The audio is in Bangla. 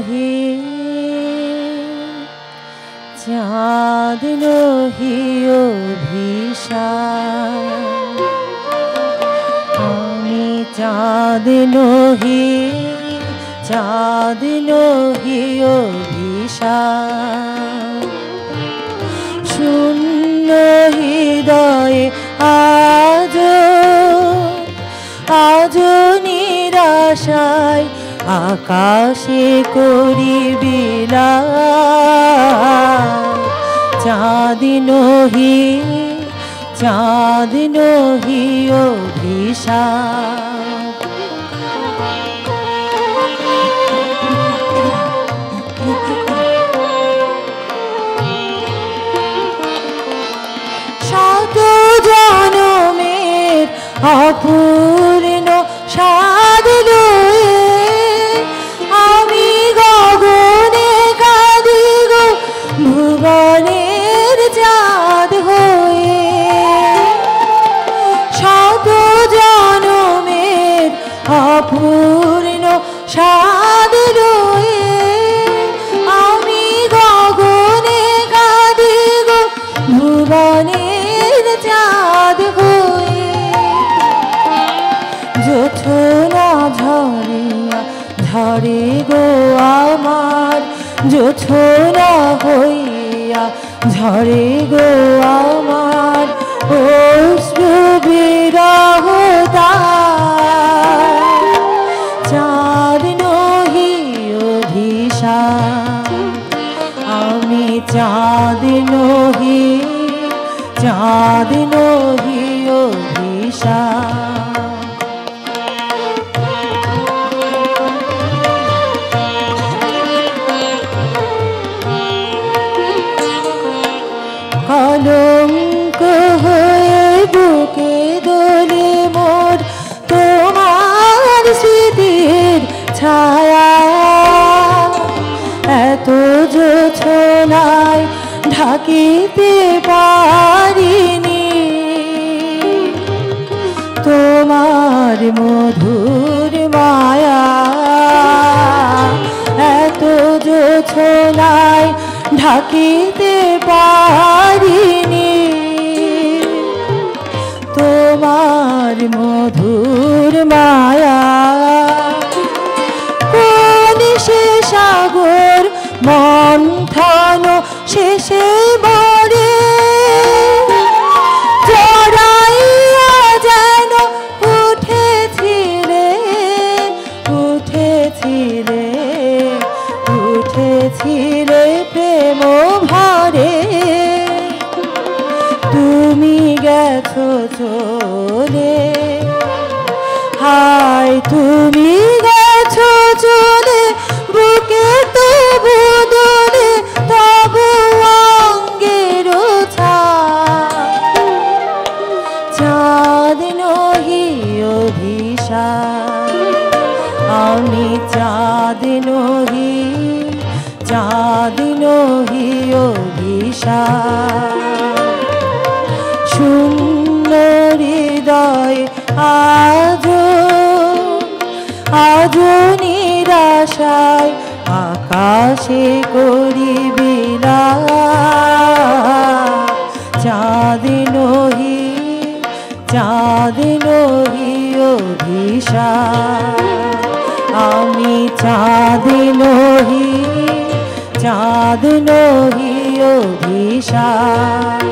নহি চাঁদ নহি অভিশাপ আমি চাঁদ নহি চাঁদ নহি অভিশাপ শূন্য হৃদয়ে আজ আজ নিরাশায় আকাশে করি বিলাপ চাঁদ নহি চাঁদ নহি অভিশাপ শত জনমের অপূর্ণ সাধ লয়ে আমি গগনে কাঁদি গো ভুবনের চাঁদ হয়ে শত জনমের অপূর্ণ সাধ লয়ে আমি গগনে কাঁদি গো ভুবনের চাঁদ হয়ে জোছনা ঝরিয়া ঝরে গো আমার জোছনা হইয়া ঝরে গো আমার অশ্রু বিরহ চাঁদ নহি অভিশাপ আমি চাঁদ নহি চাঁদ নহি অভিশাপ কলঙ্ক হয়ে বুকে দোলে মোর তোমার স্মৃতির ছায়া এত জোছনায় ঢাকিতে পারিনি তোমার মধুর মায়া এত জোছনায় ঢাকিতে পারিনি তোমার মধুর মায়া কোন সে সাগর মন্থন শেষে মরে জড়াইয়া যেন উঠেছিলে উঠেছিলে উঠেছিলে প্রেম ভরে তুমি গেছো চলে হায় তুমি গেছো চলে বুকে তবু দোলে তবু অঙ্গের চাঁদ নহি অভিশাপ আমি চাঁদ নহি চাঁদ নহি অভিশাপ শূন্য হৃদয় আজ আজ নিরাশায় আকাশে করি বিলাপ চাঁদ নহি চাঁদ নহি অভিশাপ আমি চাঁদ নহি চাঁদ নহি অভিশাপ